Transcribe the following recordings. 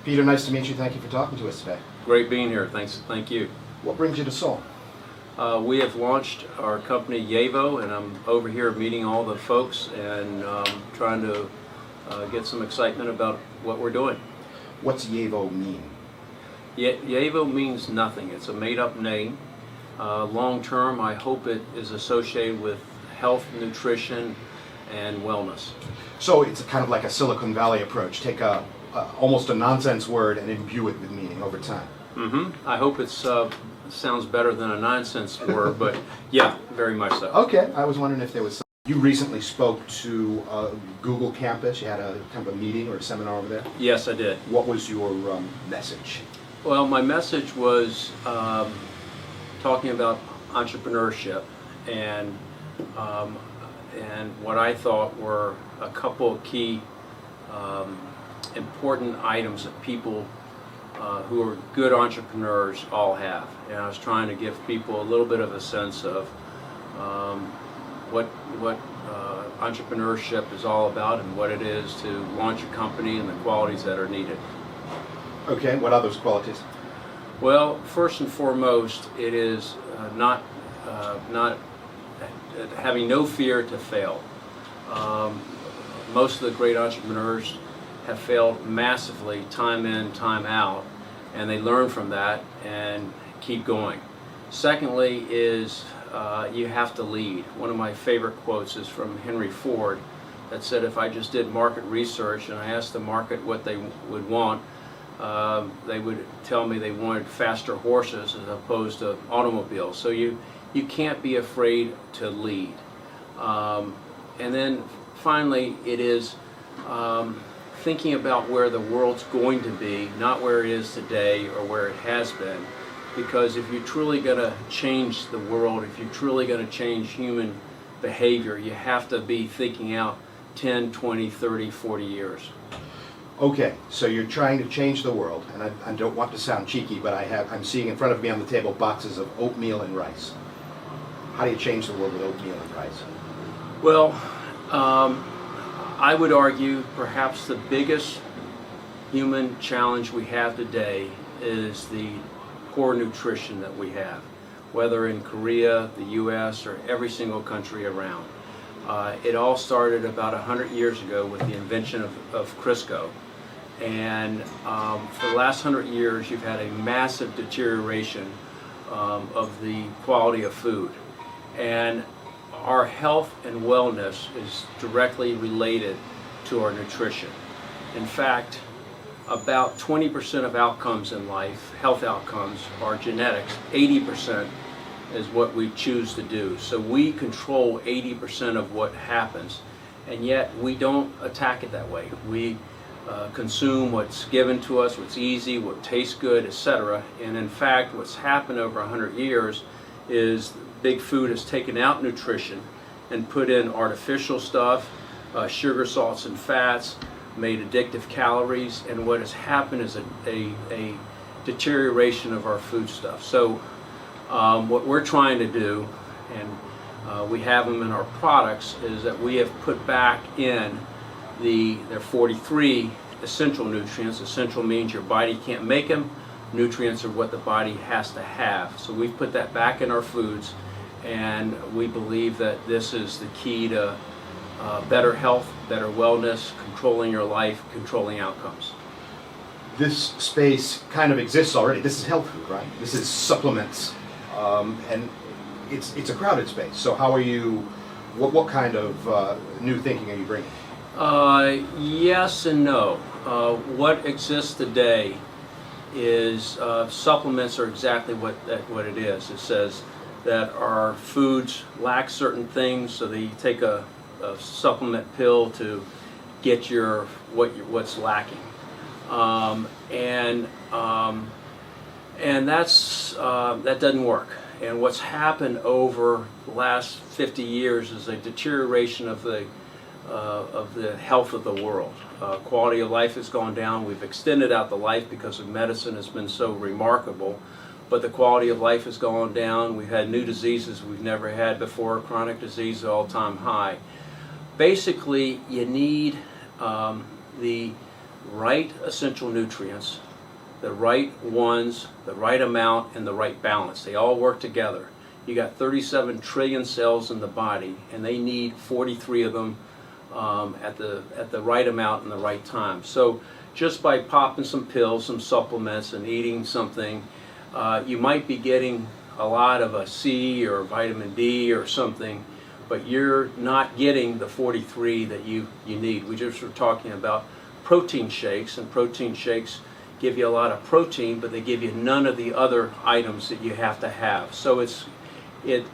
Peter, nice to meet you. Thank you for talking to us today. Great being here. Thank you. What brings you to Seoul? We have launched our company Yevo, and I'm over here meeting all the folks and trying to get some excitement about what we're doing. What's Yevo mean? Yevo means nothing. It's a made-up name. Long term, I hope it is associated with health, nutrition, and wellness. So it's kind of like a Silicon Valley approach. Take almost a nonsense word and imbue it with meaning over time. I hope it sounds better than a nonsense word, but yeah, very much so. Okay, I was wondering if there was. You recently spoke to Google campus. You had a kind of a meeting or a seminar over there. Yes, I did. What was your message? Well, my message was talking about entrepreneurship and what I thought were a couple of key important items that people who are good entrepreneurs all have. And I was trying to give people a little bit of a sense of what entrepreneurship is all about and what it is to launch a company and the qualities that are needed. Okay, what are those qualities? Well, first and foremost, it is not having no fear to fail. Most of the great entrepreneurs have failed massively time in, time out, and they learn from that and keep going. Secondly is you have to lead. One of my favorite quotes is from Henry Ford that said, if I just did market research and I asked the market what they would want, they would tell me they wanted faster horses as opposed to automobiles. So you can't be afraid to lead. And then finally, it is thinking about where the world's going to be, not where it is today or where it has been. Because if you're truly going to change the world, if you're truly going to change human behavior, you have to be thinking out 10, 20, 30, 40 years. Okay, so you're trying to change the world, and I don't want to sound cheeky, but I'm seeing in front of me on the table boxes of oatmeal and rice. How do you change the world with oatmeal and rice? Well, I would argue perhaps the biggest human challenge we have today is the poor nutrition that we have, whether in Korea, the US, or every single country around. It all started about 100 years ago with the invention of Crisco. And for the last 100 years, you've had a massive deterioration of the quality of food. And our health and wellness is directly related to our nutrition. In fact, about 20% of outcomes in life, health outcomes, are genetics. 80% is what we choose to do. So we control 80% of what happens, and yet we don't attack it that way. We consume what's given to us, what's easy, what tastes good, etc. And in fact, what's happened over 100 years is big food has taken out nutrition and put in artificial stuff, sugar, salts, and fats, made addictive calories, and what has happened is a deterioration of our foodstuff. So what we're trying to do, and we have them in our products, is that we have put back in there are 43 essential nutrients. Essential means your body can't make them. Nutrients are what the body has to have. So we've put that back in our foods, and we believe that this is the key to better health, better wellness, controlling your life, controlling outcomes. This space kind of exists already. This is health food, right? This is supplements, and it's a crowded space. So how are you? What kind of new thinking are you bringing? Yes and no. What exists today is supplements are exactly what it is. It says that our foods lack certain things, so they take a supplement pill to get what's lacking, and that doesn't work. And what's happened over the last 50 years is a deterioration of the health of the world. Quality of life has gone down. We've extended out the life because of medicine has been so remarkable, but the quality of life has gone down. We've had new diseases we've never had before, chronic disease all-time high. Basically, you need the right essential nutrients, the right ones, the right amount, and the right balance. They all work together. You got 37 trillion cells in the body, and they need 43 of them at the right amount and the right time. So just by popping some pills, some supplements, and eating something, you might be getting a lot of a C or vitamin D or something, but you're not getting the 43 that you need. We just were talking about protein shakes, and protein shakes give you a lot of protein, but they give you none of the other items that you have to have. So it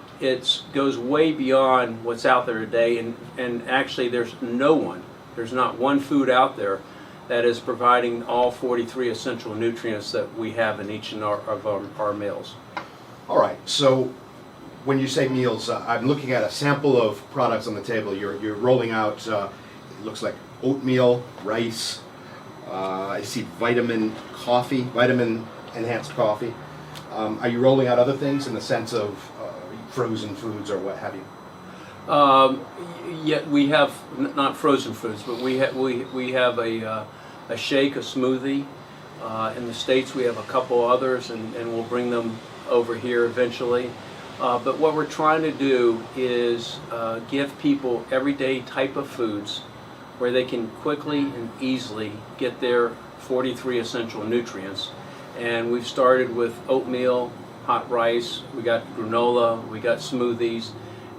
goes way beyond what's out there today, and actually there's not one food out there that is providing all 43 essential nutrients that we have in each of our meals. All right, so when you say meals, I'm looking at a sample of products on the table. You're rolling out, it looks like oatmeal, rice, I see vitamin enhanced coffee. Are you rolling out other things in the sense of frozen foods or what have you? Yeah, we have not frozen foods, but we have a shake, a smoothie. In the States, we have a couple others, and we'll bring them over here eventually. But what we're trying to do is give people everyday type of foods where they can quickly and easily get their 43 essential nutrients. And we've started with oatmeal, hot rice, we got granola, we got smoothies,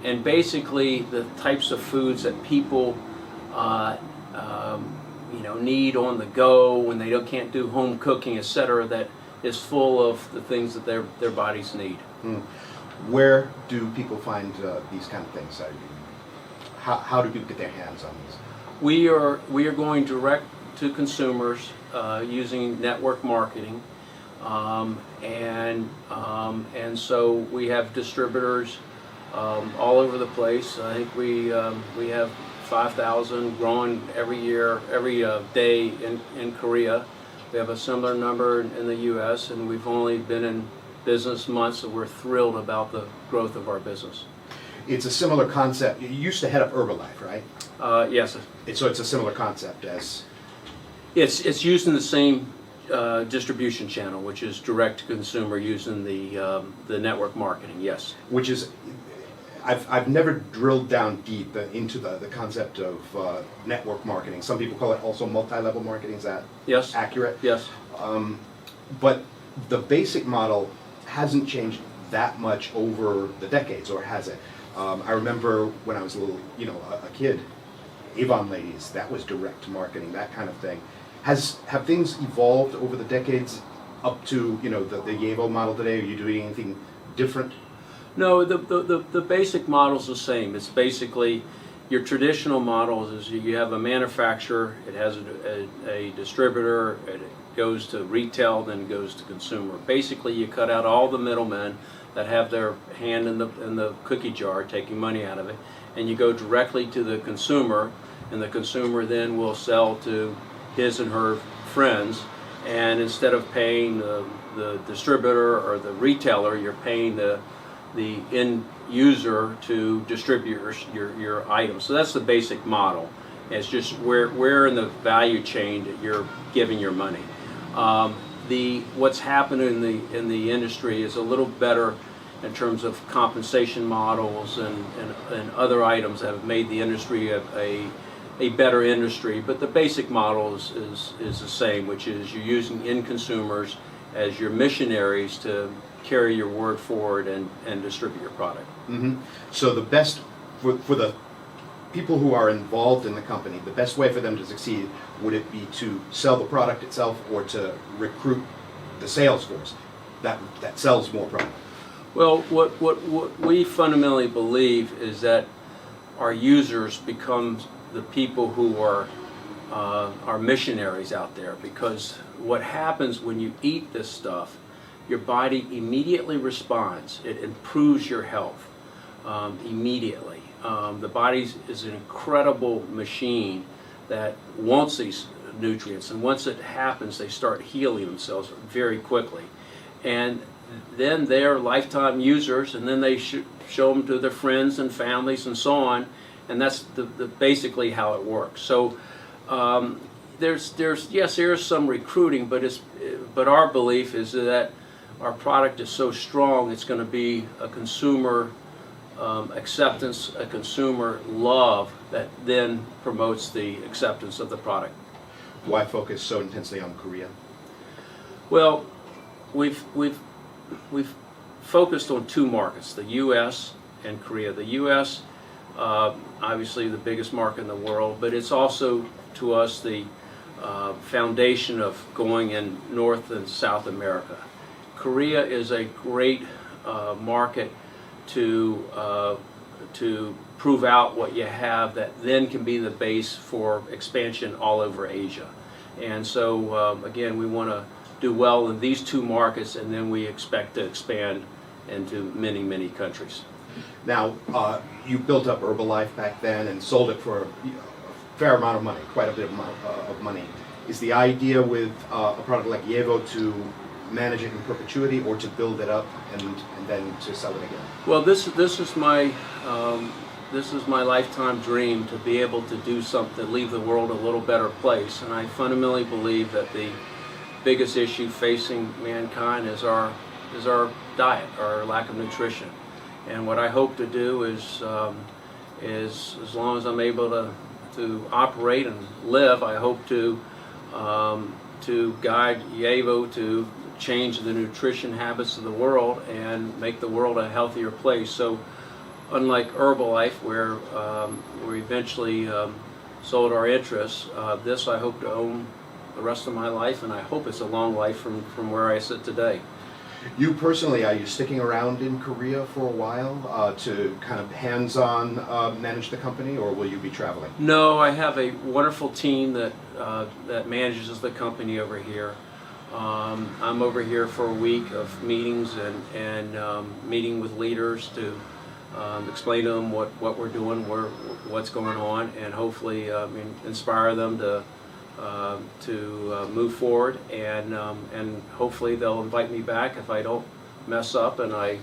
and basically the types of foods that people need on the go when they can't do home cooking, etc., that is full of the things that their bodies need. Where do people find these kind of things? How do people get their hands on these? We are going direct to consumers using network marketing, and so we have distributors all over the place. I think we have 5,000 growing every year, every day in Korea. We have a similar number in the U.S., and we've only been in business months, so we're thrilled about the growth of our business. It's a similar concept. You used to head up Herbalife, right? Yes. So it's a similar concept as... It's used in the same distribution channel, which is direct to consumer using the network marketing, yes. Which is... I've never drilled down deep into the concept of network marketing. Some people call it also multi-level marketing. Is that accurate? Yes. But the basic model hasn't changed that much over the decades, or has it? I remember when I was a little, a kid, Avon ladies, that was direct marketing, that kind of thing. Have things evolved over the decades up to, the Yevo model today? Are you doing anything different? No, the basic model's the same. It's basically your traditional models is you have a manufacturer, it has a distributor, it goes to retail, then goes to consumer. Basically, you cut out all the middlemen that have their hand in the cookie jar, taking money out of it, and you go directly to the consumer, and the consumer then will sell to his and her friends, and instead of paying the distributor or the retailer, you're paying the end user to distribute your items. So that's the basic model. It's just where in the value chain that you're giving your money. What's happened in the industry is a little better in terms of compensation models and other items that have made the industry a better industry. But the basic model is the same, which is you're using end consumers as your missionaries to carry your word forward and distribute your product. Mm-hmm. So the best, for the people who are involved in the company, the best way for them to succeed, would it be to sell the product itself or to recruit the sales force that sells more product? Well, what we fundamentally believe is that our users become the people who are missionaries out there, because what happens when you eat this stuff, your body immediately responds. It improves your health immediately. The body is an incredible machine that wants these nutrients, and once it happens, they start healing themselves very quickly. And then they're lifetime users, and then they show them to their friends and families and so on, and that's basically how it works. So yes, there is some recruiting, but our belief is that our product is so strong, it's going to be a consumer acceptance, a consumer love that then promotes the acceptance of the product. Why focus so intensely on Korea? Well, we've focused on two markets, the U.S. and Korea. The U.S. Obviously the biggest market in the world, but it's also to us the foundation of going in North and South America. Korea is a great market to prove out what you have that then can be the base for expansion all over Asia. And so again, we want to do well in these two markets, and then we expect to expand into many, many countries. Now, you built up Herbalife back then and sold it for a fair amount of money, quite a bit of money. Is the idea with a product like Yevo to manage it in perpetuity, or to build it up and then to sell it again? Well, this is my lifetime dream, to be able to do something, leave the world a little better place. And I fundamentally believe that the biggest issue facing mankind is our diet, our lack of nutrition. And what I hope to do is as long as I'm able to operate and live, I hope to guide Yevo to change the nutrition habits of the world and make the world a healthier place. So unlike Herbalife, where we eventually sold our interests, this I hope to own the rest of my life, and I hope it's a long life from where I sit today. You personally, are you sticking around in Korea for a while to kind of hands-on manage the company, or will you be traveling? No, I have a wonderful team that manages the company over here. I'm over here for a week of meetings and meeting with leaders to explain to them what we're doing, what's going on, and hopefully inspire them to move forward, and hopefully they'll invite me back if I don't mess up and I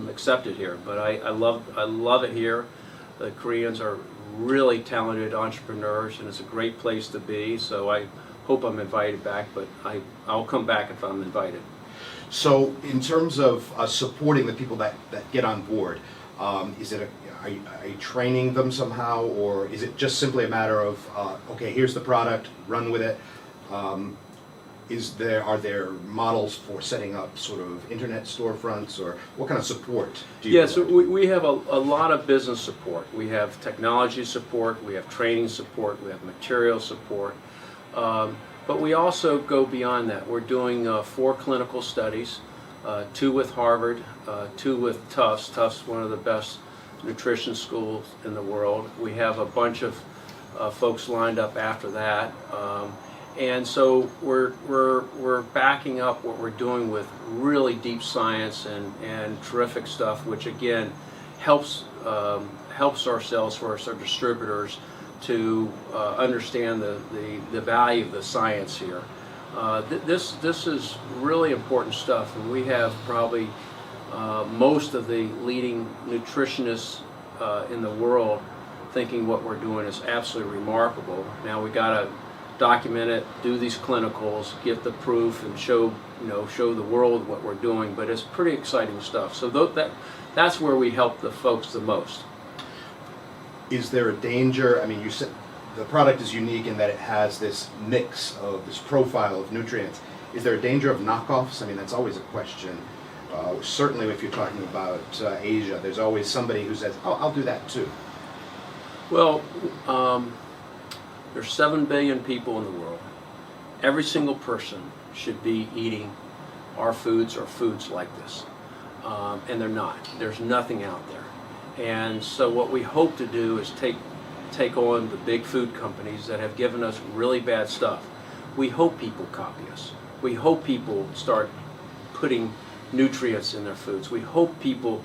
accept it here. But I love it here. The Koreans are really talented entrepreneurs, and it's a great place to be. So I hope I'm invited back, but I'll come back if I'm invited. So in terms of supporting the people that get on board, is it are you training them somehow, or is it just simply a matter of okay, here's the product, run with it? Are there models for setting up sort of internet storefronts, or what kind of support do you So we have a lot of business support. We have technology support, we have training support, we have material support, but we also go beyond that. We're doing 4 clinical studies, 2 with Harvard, 2 with Tufts. Tufts, one of the best nutrition schools in the world. We have a bunch of folks lined up after that, and so we're backing up what we're doing with really deep science and terrific stuff, which again helps our sales force, our distributors, to understand the value of the science here. This is really important stuff, and we have probably most of the leading nutritionists in the world thinking what we're doing is absolutely remarkable. Now we got to document it, do these clinicals, give the proof, and show the world what we're doing. But it's pretty exciting stuff. So that's where we help the folks the most. Is there a danger? I mean, you said the product is unique in that it has this mix of this profile of nutrients. Is there a danger of knockoffs? I mean, that's always a question. Certainly if you're talking about Asia, there's always somebody who says, oh, I'll do that too. Well, there's 7 billion people in the world. Every single person should be eating our foods or foods like this. And they're not. There's nothing out there. And so what we hope to do is take on the big food companies that have given us really bad stuff. We hope people copy us. We hope people start putting nutrients in their foods. We hope people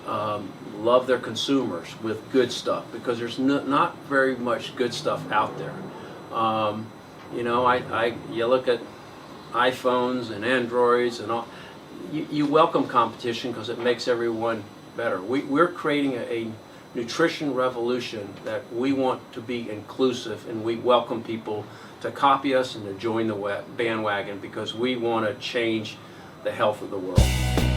love their consumers with good stuff, because there's not very much good stuff out there. You look at iPhones and Androids and all. You welcome competition because it makes everyone better. We're creating a nutrition revolution that we want to be inclusive, and we welcome people to copy us and to join the bandwagon, because we want to change the health of the world.